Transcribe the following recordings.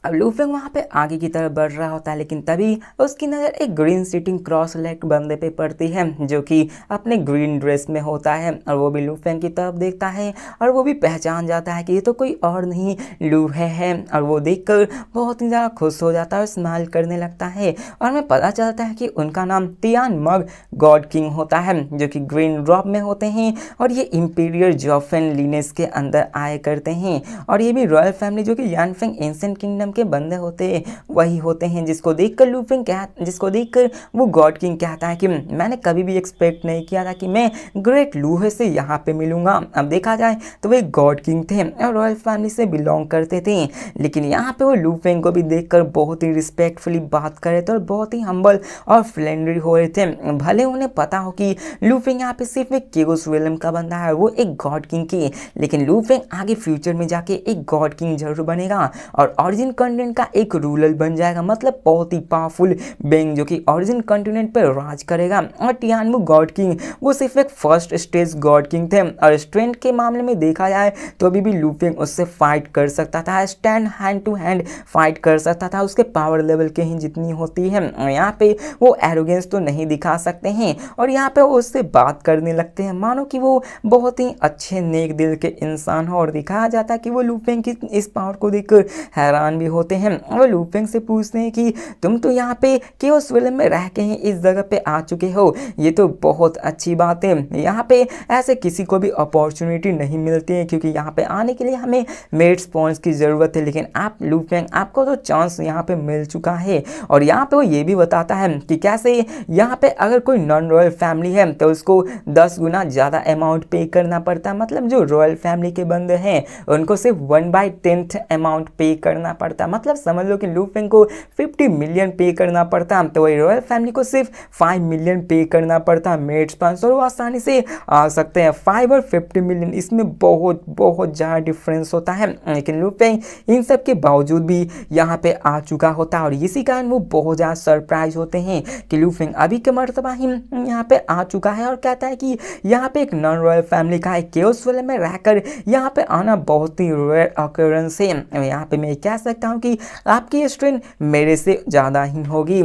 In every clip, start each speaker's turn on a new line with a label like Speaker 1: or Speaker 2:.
Speaker 1: अब लूफेंग वहां पे आगे की तरफ बढ़ रहा होता है, लेकिन तभी उसकी नज़र एक ग्रीन सिटिंग क्रॉस लेग बंदे पे पड़ती है जो कि अपने ग्रीन ड्रेस में होता है। और वो भी लूफेंग की तरफ देखता है और वो भी पहचान जाता है कि ये तो कोई और नहीं लू है। और वो देखकर बहुत ही ज़्यादा खुश हो जाता है और स्माइल करने लगता है। और हमें पता चलता है कि उनका नाम तियान मग गॉड किंग होता है जो कि ग्रीन ड्रॉप में होते हैं और ये इंपीरियर जॉफेन लिनेस के अंदर आए करते हैं। और ये भी रॉयल फैमिली जो कि यानफेंग एंशिएंट किंगडम के बंदे होते वही होते हैं, जिसको देखकर वो गॉड किंग कहता है कि मैंने कभी भी एक्सपेक्ट नहीं किया था कि मैं ग्रेट लूहे से यहाँ पे मिलूंगा। अब देखा जाए तो वे गॉड किंग थे और रॉयल फैमिली से बिलोंग करते थे, लेकिन यहाँ पे वो लूफेंग को भी देखकर बहुत ही रिस्पेक्टफुली बात कर रहे थे और बहुत ही हम्बल और फ्रेंडली हो रहे थे। भले उन्हें पता हो कि लूफेंग यहाँ पे सिर्फ एक केगोस रियलम का बंदा है, वो एक गॉड किंग की, लेकिन लूफेंग आगे फ्यूचर में जाके एक गॉड किंग जरूर बनेगा और ओरिजिन कॉन्टिनेंट का एक रूलर बन जाएगा, मतलब बहुत ही पावरफुल बेंग जो कि ओरिजिन कॉन्टिनेंट पर राज करेगा। और टियानमू गॉड किंग वो सिर्फ एक फर्स्ट स्टेज गॉड किंग थे और स्ट्रेंथ के मामले में देखा जाए तो अभी भी लूफेंग उससे फाइट कर सकता था, stand hand to hand fight कर सकता था, उसके पावर लेवल के ही जितनी होती है। यहाँ पे वो एरोगेंस तो नहीं दिखा सकते हैं और यहाँ पे वो उससे बात करने लगते हैं मानो कि वो बहुत ही अच्छे नेक दिल के इंसान हो। और दिखाया जाता है कि वो लूफेंग की इस पावर को देखकर हैरान भी होते हैं। वो लूफेंग से पूछते हैं कि तुम तो यहाँ पे केओस रियलम में रह के ही इस जगह पे आ चुके हो, ये तो बहुत अच्छी बात है। यहाँ पे ऐसे किसी को भी अपॉर्चुनिटी नहीं मिलती है क्योंकि यहाँ पे आने के लिए हमें मेड स्पॉन्स की ज़रूरत है, लेकिन आप लूफेंग आपको तो चांस यहाँ पे मिल चुका है। और यहाँ पे वो ये भी बताता है कि कैसे यहाँ पे अगर कोई नॉन रॉयल फैमिली है तो उसको 10 गुना ज़्यादा अमाउंट पे करना पड़ता है, मतलब जो रॉयल फैमिली के बंदे हैं उनको सिर्फ 1/10 अमाउंट पे करना पड़ता है, मतलब समझ लो कि लूफेंग को 50 मिलियन पे करना पड़ता, तो वही रॉयल फैमिली को सिर्फ 5 मिलियन पे करना पड़ता है मेड स्पॉन्स, और वो आसानी से आ सकते हैं। 5 और 50 मिलियन इसमें बहुत बहुत ज़्यादा डिफरेंस होता है, लेकिन लूफेंग इन सब के बावजूद भी यहाँ पे आ चुका होता है और इसी कारण वो बहुत ज़्यादा सरप्राइज होते हैं कि लूफेंग अभी के मर्तबा ही यहाँ पे आ चुका है और कहता है कि यहाँ पे एक नॉन रॉयल फैमिली का एक केओस रियलम में रहकर यहाँ पे आना बहुत ही रेयर ऑकरेंस है। यहाँ पे मैं कह सकता हूँ कि आपकी स्ट्रेंथ मेरे से ज़्यादा ही होगी।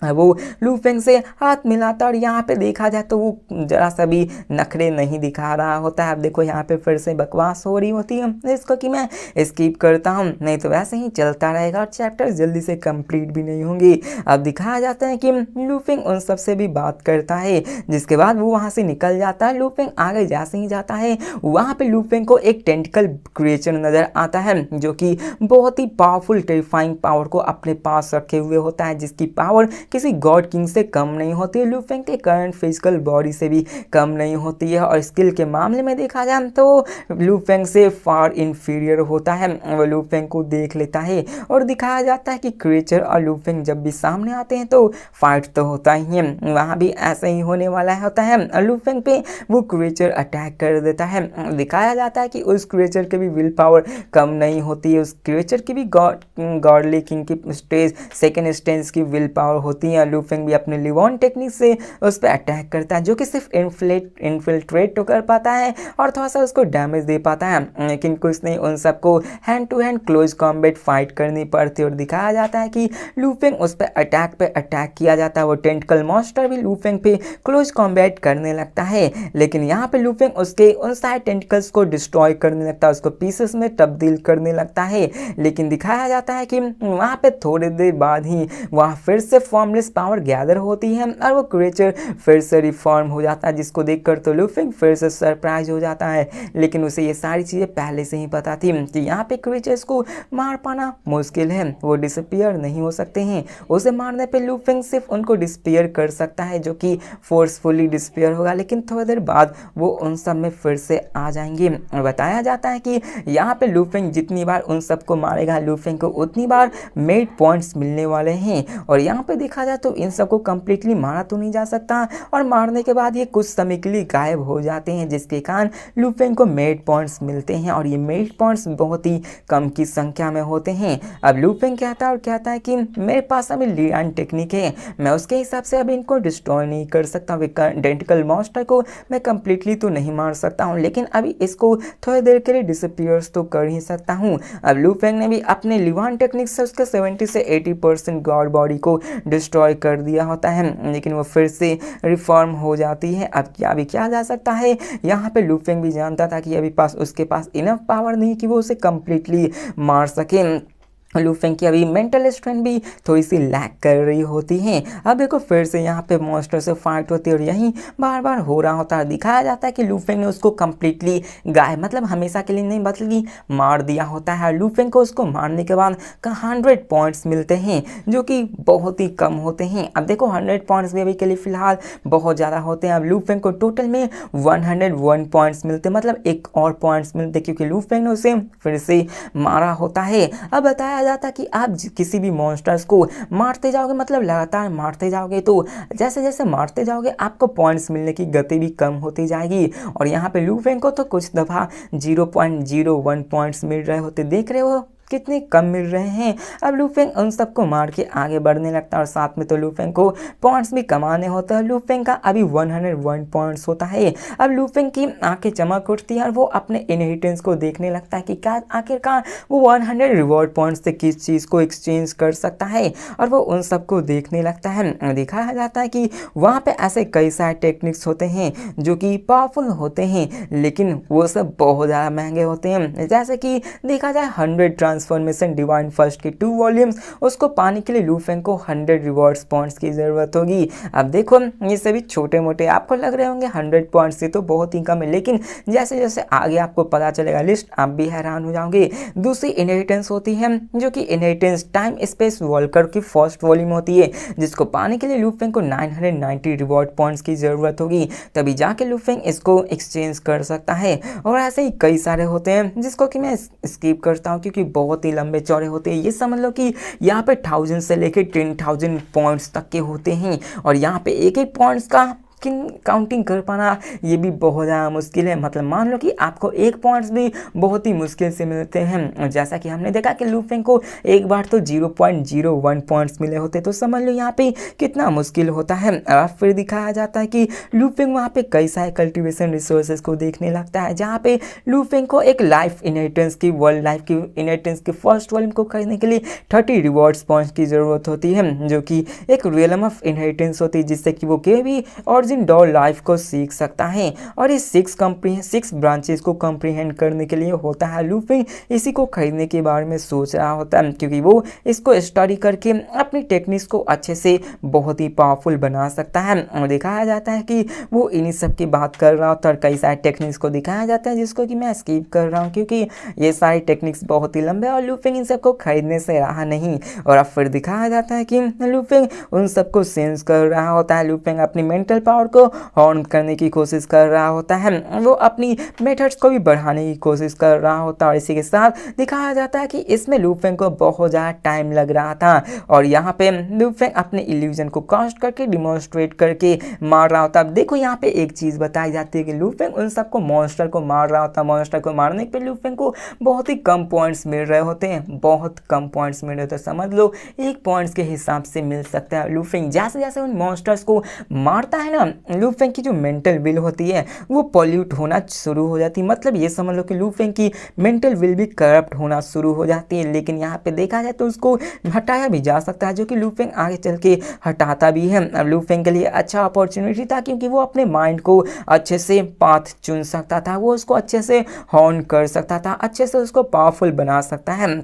Speaker 1: वो लूफेंग से हाथ मिलाता और यहाँ पे देखा जाए तो वो जरा सा भी नखरे नहीं दिखा रहा होता है। अब देखो यहाँ पे फिर से बकवास हो रही होती है, इसको कि मैं स्किप करता हूँ, नहीं तो वैसे ही चलता रहेगा और चैप्टर जल्दी से कंप्लीट भी नहीं होंगे। अब दिखाया जाता है कि लूफेंग उन सब से भी बात करता है, जिसके बाद वो वहाँ से निकल जाता है। लूफेंग आगे जैसे ही जाता है वहाँ पे लूफेंग को एक टेंटिकल क्रिएचर नज़र आता है जो कि बहुत ही पावरफुल टेरिफाइंग पावर को अपने पास रखे हुए होता है, जिसकी पावर किसी गॉड किंग से कम नहीं होती है, लूफेंग के करंट फिजिकल बॉडी से भी कम नहीं होती है। और स्किल के मामले में देखा जाए तो लूफेंग से फार इंफीरियर होता है। वो लूफेंग को देख लेता है और दिखाया जाता है कि क्रिएचर और लूफेंग जब भी सामने आते हैं तो फाइट तो होता ही है, वहाँ भी ऐसा ही होने वाला होता है। लूफेंग पे वो क्रिएचर अटैक कर देता है। दिखाया जाता है कि उस क्रिएचर की भी विल पावर कम नहीं होती है, उस क्रिएचर की भी गॉडली किंग की स्टेज सेकेंड स्टेज की विल पावर होती है। लूफेंग भी अपने लिवॉन टेक्निक से उस पर अटैक करता है जो कि सिर्फ इन्फिल्ट्रेट तो कर पाता है और थोड़ा सा उसको डैमेज दे पाता है, लेकिन कुछ नहीं, उन सबको hand to hand close combat fight करनी पड़ती है। और दिखाया जाता है कि लूफेंग उस पर अटैक किया जाता है। वो टेंटिकल मॉन्स्टर भी लूफेंग पे क्लोज कॉम्बैट करने लगता है, लेकिन यहाँ पे लूफेंग उसके उन सारे टेंटिकल्स को डिस्ट्रॉय करने लगता है, उसको पीसेस में तब्दील करने लगता है। लेकिन दिखाया जाता है कि वहाँ पे थोड़ी देर बाद ही वहाँ फिर से फॉर्मलेस पावर गैदर होती है और वो क्रिएचर फिर से रिफॉर्म हो जाता है, जिसको देखकर तो लूफेंग फिर से सरप्राइज हो जाता है। लेकिन उसे ये सारी चीज़ें पहले से ही पता थी कि यहाँ पे क्रिएचर्स को मार पाना मुश्किल है, वो डिसअपियर नहीं हो सकते हैं। उसे मारने पे लूफेंग सिर्फ उनको डिसअपियर कर सकता है, जो कि फोर्सफुली डिसअपियर होगा, लेकिन थोड़ी देर बाद वो उन सब में फिर से आ जाएंगे। बताया जाता है कि यहाँ पे लूफेंग जितनी बार उन सबको मारेगा लूफेंग को उतनी बार मेड पॉइंट्स मिलने वाले हैं। और यहाँ पे देखा देखा जाए तो इन सबको कम्प्लीटली मारा तो नहीं जा सकता, और मारने के बाद ये कुछ समय के लिए गायब हो जाते हैं, जिसके कारण लू फेंग को मेड पॉइंट्स मिलते हैं, और ये मेड पॉइंट्स बहुत ही कम की संख्या में होते हैं। अब लू फेंग कहता है और कहता है कि मेरे पास अभी ली टेक्निक है, मैं उसके हिसाब से अभी इनको डिस्ट्रॉय नहीं कर सकता, आइडेंटिकल मॉन्स्टर को मैं कंप्लीटली तो नहीं मार सकता हूँ, लेकिन अभी इसको थोड़ी देर के लिए डिसअपीयर्स तो कर ही सकता हूँ। अब लू फेंग ने भी अपने लिवान टेक्निक से उसके 70 से 80% गॉड बॉडी को डिस्ट्रॉय कर दिया होता है, लेकिन वो फिर से रिफॉर्म हो जाती है। अब क्या अभी किया जा सकता है, यहाँ पे लू फेंग भी जानता था कि अभी उसके पास इनफ पावर नहीं कि वो उसे कंप्लीटली मार सके। लू फेंग की अभी मेंटल स्ट्रेंथ भी थोड़ी सी लैक कर रही होती है। अब देखो फिर से यहाँ पे मॉन्स्टर से फाइट होती है, और यही बार बार हो रहा होता है। दिखाया जाता है कि लू फेंग ने उसको कम्प्लीटली गायब, मतलब हमेशा के लिए नहीं बल्कि मार दिया होता है। लू फेंग को उसको मारने के बाद 100 पॉइंट्स मिलते हैं, जो कि बहुत ही कम होते हैं। अब देखो 100 पॉइंट्स भी अभी के लिए फिलहाल बहुत ज़्यादा होते हैं। अब लू फेंग को टोटल में 101 पॉइंट्स मिलते, मतलब एक और पॉइंट्स मिलते, क्योंकि लू फेंग ने उसे फिर से मारा होता है। अब बताया जाता कि आप किसी भी मॉन्स्टर्स को मारते जाओगे, मतलब लगातार मारते जाओगे, तो जैसे जैसे मारते जाओगे आपको पॉइंट्स मिलने की गति भी कम होती जाएगी। और यहाँ पे लू फेंग को तो कुछ दफ़ा 0.01 पॉइंट्स मिल रहे होते, देख रहे हो कितने कम मिल रहे हैं। अब लू फेंग उन सबको मार के आगे बढ़ने लगता है, और साथ में तो लू फेंग को पॉइंट्स भी कमाने होते हैं। लू फेंग का अभी 101 पॉइंट्स होता है। अब लू फेंग की आंखें चमक उठती है, और वो अपने इनहेरिटेंस को देखने लगता है कि क्या आखिरकार वो 100 रिवॉर्ड पॉइंट्स से किस चीज़ को एक्सचेंज कर सकता है, और वो उन सबको देखने लगता है। दिखाया जाता है कि वहाँ पे ऐसे कई सारे टेक्निक्स होते हैं जो कि पावरफुल होते हैं, लेकिन वो सब बहुत ज़्यादा महंगे होते हैं। जैसे कि देखा जाए 100 ट्रांसफॉर्मेशन डिवाइन फर्स्ट की 2 वॉल्यूम्स, उसको पाने के लिए लू फेंग को 100 रिवॉर्ड्स पॉइंट्स की ज़रूरत होगी। अब देखो ये सभी छोटे मोटे आपको लग रहे होंगे 100 पॉइंट्स से तो बहुत ही कम है, लेकिन जैसे जैसे आगे आपको पता चलेगा लिस्ट, आप भी हैरान हो जाओगे। दूसरी इनहेरिटेंस होती है, जो कि इनहेरिटेंस टाइम स्पेस वॉल्कर की फर्स्ट वॉल्यूम होती है, जिसको पाने के लिए लू फेंग को 990 रिवॉर्ड पॉइंट्स की ज़रूरत होगी, तभी जाके लू फेंग इसको एक्सचेंज कर सकता है। और ऐसे ही कई सारे होते हैं जिसको कि मैं स्किप करता हूँ, क्योंकि बहुत ही लंबे चौड़े होते हैं। ये समझ लो कि यहाँ पे 1000 से लेकर 10,000 पॉइंट्स तक के होते हैं, और यहाँ पे एक एक पॉइंट्स का काउंटिंग कर पाना ये भी बहुत ज़्यादा मुश्किल है। मतलब मान लो कि आपको एक पॉइंट्स भी बहुत ही मुश्किल से मिलते हैं। जैसा कि हमने देखा कि लू फेंग को एक बार तो 0.01 पॉइंट्स मिले होते, तो समझ लो यहाँ पे कितना मुश्किल होता है। और फिर दिखाया जाता है कि लू फेंग वहाँ पे कई सारे कल्टिवेशन रिसोर्सेज को देखने लगता है, जहाँ पे लू फेंग को एक लाइफ इनहेरिटेंस की वर्ल्ड लाइफ की इनहेरिटेंस की फर्स्ट वॉल्यूम को खरीदने के लिए 30 रिवॉर्ड्स पॉइंट्स की ज़रूरत होती है, जो कि एक रियलम ऑफ इनहेरिटेंस होती है, जिससे कि वो के भी और डॉ लाइफ को सीख सकता है। और इस 6 ब्रांचेस को कंप्रीहेंड करने के लिए होता है। लू फेंग इसी को खरीदने के बारे में सोच रहा होता है, क्योंकि वो इसको स्टडी करके अपनी टेक्निक्स को अच्छे से बहुत ही पावरफुल बना सकता है। और दिखाया जाता है कि वो इन्हीं सब की बात कर रहा होता है, और कई सारे टेक्निक्स को दिखाया जाता है जिसको कि मैं स्किप कर रहा हूँ, क्योंकि ये सारी टेक्निक्स बहुत ही लंबे, और लू फेंग इन सबको खरीदने से रहा नहीं। और अब फिर दिखाया जाता है कि लू फेंग उन सबको सेंस कर रहा होता है। लू फेंग अपनी मेंटल पावर को हॉर्न करने की कोशिश कर रहा होता है, वो अपनी मेथड्स को भी बढ़ाने की कोशिश कर रहा होता है। और इसी के साथ दिखाया जाता है कि इसमें लू फेंग को बहुत ज़्यादा टाइम लग रहा था, और यहाँ पे लू फेंग अपने इल्यूजन को कास्ट करके डिमॉन्स्ट्रेट करके मार रहा होता है। अब देखो यहाँ पे एक चीज़ बताई जाती है कि लू फेंग उन सबको मॉन्स्टर को मार रहा होता है। मॉन्स्टर को मारने पे लू फेंग को बहुत ही कम पॉइंट्स मिल रहे होते हैं, बहुत कम पॉइंट्स मिल रहे होते हैं, समझ लो 1 पॉइंट्स के हिसाब से मिल सकता है। लू फेंग जैसे जैसे उन मॉन्स्टर्स को मारता है ना, लू फेंग की जो मेंटल विल होती है वो पॉल्यूट होना शुरू हो जाती है। मतलब ये समझ लो कि लू फेंग की मेंटल विल भी करप्ट होना शुरू हो जाती है। लेकिन यहाँ पे देखा जाए तो उसको हटाया भी जा सकता है, जो कि लू फेंग आगे चल के हटाता भी है। अब लू फेंग के लिए अच्छा अपॉर्चुनिटी था, क्योंकि वो अपने माइंड को अच्छे से पाथ चुन सकता था, वो उसको अच्छे से हॉर्न कर सकता था, अच्छे से उसको पावरफुल बना सकता है।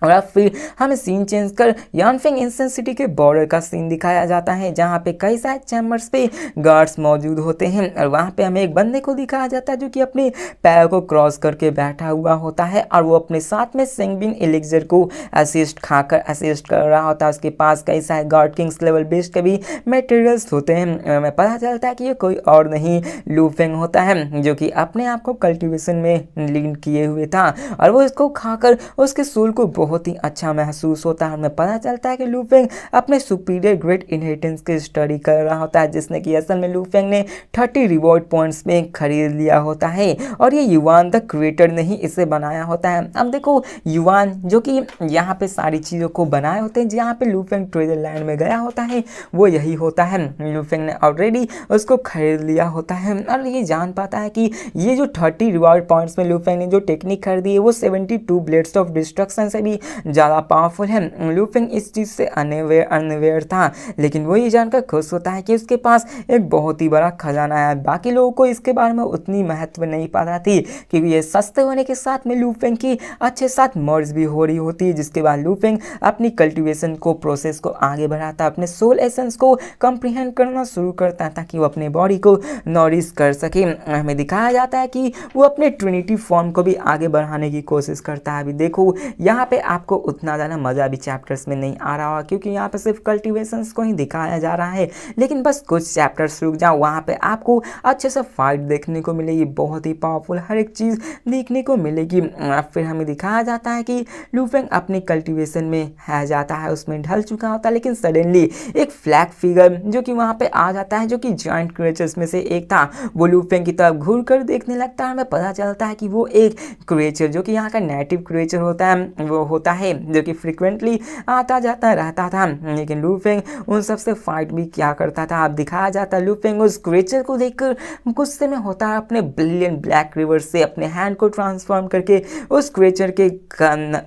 Speaker 1: और अब फिर हमें सीन चेंज कर यानफेंग एंशिएंट सिटी के बॉर्डर का सीन दिखाया जाता है, जहाँ पे कई सारे चैम्बर्स पे गार्ड्स मौजूद होते हैं। और वहाँ पे हमें एक बंदे को दिखाया जाता है जो कि अपने पैर को क्रॉस करके बैठा हुआ होता है, और वो अपने साथ में सेंगबिन एलिक्सर को असिस्ट खाकर असिस्ट कर रहा होता है। उसके पास कई सारे गॉड किंग्स लेवल बेस्ड के भी मटेरियल्स होते हैं। हमें पता चलता है कि ये कोई और नहीं लू फेंग होता है, जो कि अपने आप को कल्टिवेशन में लीन किए हुए था, और वो इसको खाकर उसके सोल को बहुत ही अच्छा महसूस होता है। हमें पता चलता है कि लू फेंग अपने सुपीरियर ग्रेट इनहेरिटेंस की स्टडी कर रहा होता है, जिसने कि असल में लू फेंग ने 30 रिवॉर्ड पॉइंट्स में खरीद लिया होता है और ये युवान द क्रिएटर ने ही इसे बनाया होता है। अब देखो युवान जो कि यहाँ पे सारी चीज़ों को बनाए होते हैं, जहाँ पे लू फेंग ट्रेजर लैंड में गया होता है वो यही होता है। लू फेंग ने ऑलरेडी उसको खरीद लिया होता है और ये जान पाता है कि ये जो 30 रिवॉर्ड पॉइंट्स में लू फेंग ने जो टेक्निक खरीदी है वो 72 ब्लेड्स ऑफ डिस्ट्रक्शन से भी ज़्यादा पावरफुल है। लू फेंग इस चीज़ से अनअवेयर था, लेकिन वो ये जानकर खुश होता है कि उसके पास एक बहुत ही बड़ा खजाना है। बाकी लोगों को इसके बारे में उतनी महत्व नहीं पता थी, क्योंकि ये सस्ते होने के साथ में लू फेंग की अच्छे साथ मर्ज भी हो रही होती है, जिसके बाद लू फेंग अपनी कल्टीवेशन को प्रोसेस को आगे बढ़ाता, अपने सोल एसेंस को कंप्रीहेंड करना शुरू करता है ताकि वो अपने बॉडी को नॉरिश कर सके। हमें दिखाया जाता है कि वो अपने ट्रिनिटी फॉर्म को भी आगे बढ़ाने की कोशिश करता है। अभी देखो यहाँ पे आपको उतना ज़्यादा मज़ा भी चैप्टर्स में नहीं आ रहा होगा, क्योंकि यहाँ पे सिर्फ कल्टीवेशंस को ही दिखाया जा रहा है, लेकिन बस कुछ चैप्टर्स रुक जाओ, वहाँ पे आपको अच्छे से फाइट देखने को मिलेगी, बहुत ही पावरफुल हर एक चीज़ देखने को मिलेगी। फिर हमें दिखाया जाता है कि लू फेंग अपनी कल्टीवेशन में है जाता है, उसमें ढल चुका होता है, लेकिन सडनली एक फ्लैग फिगर जो कि वहाँ पे आ जाता है, जो कि जॉइंट क्रिएचर्स में से एक था, वो लू फेंग की तरफ घूर कर देखने लगता है। हमें पता चलता है कि वो एक क्रिएचर जो कि यहाँ का नेटिव क्रिएचर होता है वो होता है, जो कि फ्रिक्वेंटली आता जाता रहता था, लेकिन लू फेंग उन सबसे फाइट भी क्या करता था। अब दिखाया जाता है लू फेंग उस क्रिएचर को देखकर गुस्से में होता है, अपने ब्रिलियंट ब्लैक रिवर से अपने हैंड को ट्रांसफॉर्म करके उस क्रिएचर के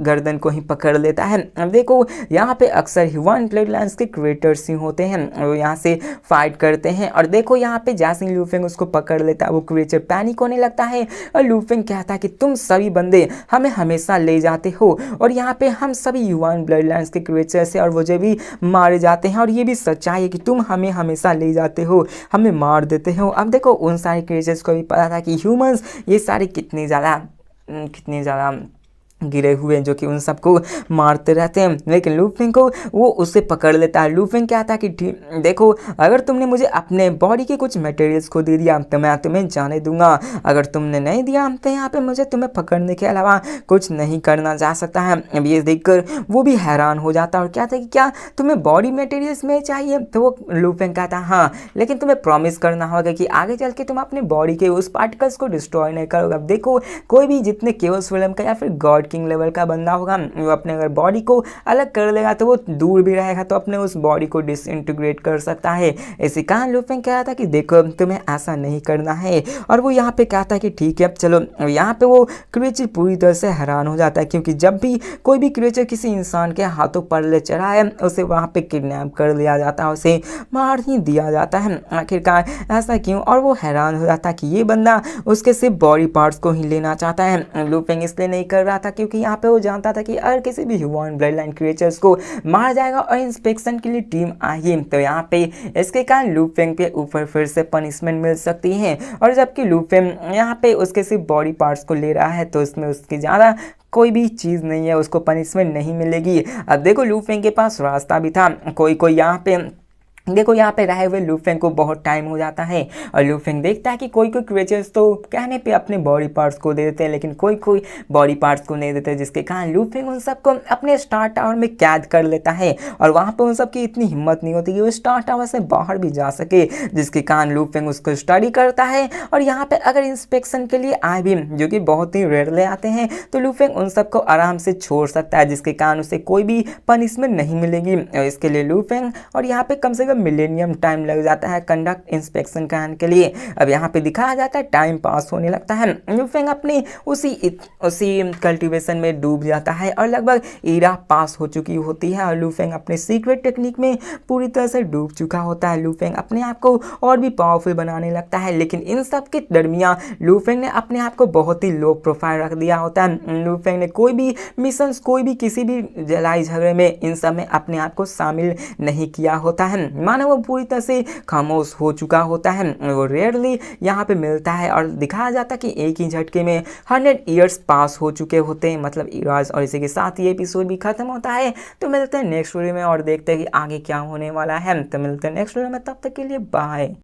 Speaker 1: गर्दन को ही पकड़ लेता है। अब देखो यहाँ पे अक्सर ह्यूमन ब्लड लाइन्स के क्रिएटर्स ही होते हैं, वो यहाँ से फाइट करते हैं। और देखो यहाँ पे जैसे ही लू फेंग उसको पकड़ लेता है, वो क्रिएचर पैनिक होने लगता है और लू फेंग कहता है कि तुम सभी बंदे हमें हमेशा ले जाते हो, और यहाँ पे हम सभी ह्यूमन ब्लड लाइन्स के क्रिएचर से और वो जो भी मारे जाते हैं, और ये भी सच्चाई है कि तुम हमें हमेशा ले जाते हो, हमें मार देते हो। अब देखो उन सारे क्रिएचर्स को भी पता था कि ह्यूमंस ये सारे कितने ज़्यादा गिरे हुए हैं, जो कि उन सबको मारते रहते हैं, लेकिन लू फेंग को वो उससे पकड़ लेता है। लू फेंग कहता है कि देखो अगर तुमने मुझे अपने बॉडी के कुछ मटेरियल्स को दे दिया तो मैं तुम्हें जाने दूंगा, अगर तुमने नहीं दिया तो यहाँ पे मुझे तुम्हें पकड़ने के अलावा कुछ नहीं करना जा सकता है। अब ये देखकर वो भी हैरान हो जाता है और कहता है कि क्या तुम्हें बॉडी मटेरियल्स में चाहिए? तो वो लू फेंग कहता है हाँ, लेकिन तुम्हें प्रॉमिस करना होगा कि आगे चल के तुम अपने बॉडी के उस पार्टिकल्स को डिस्ट्रॉय नहीं करोगे। अब देखो कोई भी जितने केवस फिल्म का या फिर गॉड किंग लेवल का बंदा होगा, वो अपने अगर बॉडी को अलग कर लेगा तो वो दूर भी रहेगा तो अपने उस बॉडी को डिसइंटीग्रेट कर सकता है। इसी कारण लू फेंग कहा था कि देखो तुम्हें ऐसा नहीं करना है, और वो यहाँ पे कहता है कि ठीक है अब चलो। यहाँ पे वो क्रिएचर पूरी तरह से हैरान हो जाता है, क्योंकि जब भी कोई भी क्रिएचर किसी इंसान के हाथों पर ले चढ़ा है उसे वहाँ पे किडनैप कर लिया जाता है, उसे मार ही दिया जाता है। आखिरकार ऐसा क्यों? और वो हैरान हो जाता है कि ये बंदा उसके सिर्फ बॉडी पार्ट्स को ही लेना चाहता है। लू फेंग इसलिए नहीं कर रहा था क्योंकि यहाँ पे वो जानता था कि अगर किसी भी ह्यूमन ब्लड लाइन क्रिएचर्स को मारा जाएगा और इंस्पेक्शन के लिए टीम आई तो यहाँ पे इसके कारण लू फेंग के ऊपर फिर से पनिशमेंट मिल सकती है, और जबकि लू फेंग यहाँ पे उसके सिर्फ बॉडी पार्ट्स को ले रहा है तो इसमें उसकी ज़्यादा कोई भी चीज़ नहीं है, उसको पनिशमेंट नहीं मिलेगी। अब देखो लू फेंग के पास रास्ता भी था, कोई यहाँ पे देखो यहाँ पे रहे हुए लू फेंग को बहुत टाइम हो जाता है, और लू फेंग देखता है कि कोई क्रिएचर्स तो कहने पे अपने बॉडी पार्ट्स को दे देते हैं, लेकिन कोई बॉडी पार्ट्स को नहीं देते, जिसके कारण लू फेंग उन सबको अपने स्टार टावर में कैद कर लेता है, और वहाँ पे उन सबकी इतनी हिम्मत नहीं होती कि वो स्टार टावर से बाहर भी जा सके, जिसके कारण लू फेंग उसको स्टडी करता है। और यहाँ पे अगर इंस्पेक्शन के लिए आए भी, जो कि बहुत ही रेयरली आते हैं, तो लू फेंग उन सबको आराम से छोड़ सकता है, जिसके कारण उसे कोई भी पनिशमेंट नहीं मिलेगी। और इसके लिए लू फेंग और यहाँ पे कम से कम मिलेनियम टाइम लग जाता है कंडक्ट इंस्पेक्शन कराने के लिए। अब यहाँ पे दिखाया जाता है टाइम पास होने लगता है, लू फेंग अपनी उसी कल्टीवेशन में डूब जाता है और लगभग ईरा पास हो चुकी होती है, और लू फेंग अपने सीक्रेट टेक्निक में पूरी तरह से डूब चुका होता है। लू फेंग अपने आप को और भी पावरफुल बनाने लगता है, लेकिन इन सब के दरमियान लू फेंग ने अपने आप को बहुत ही लो प्रोफाइल रख दिया होता है। लू फेंग ने कोई भी मिशन, कोई भी किसी भी लड़ाई झगड़े में इन सब में अपने आप को शामिल नहीं किया होता है, मानो वो पूरी तरह से खामोश हो चुका होता है। वो रेयरली यहाँ पे मिलता है, और दिखाया जाता है कि एक ही झटके में 100 ईयर्स पास हो चुके होते हैं, मतलब ईराज। और इसी के साथ ये एपिसोड भी खत्म होता है। तो मिलते हैं नेक्स्ट वीडियो में और देखते हैं कि आगे क्या होने वाला है। तो मिलते हैं नेक्स्ट वीडियो में, तब तक के लिए बाय।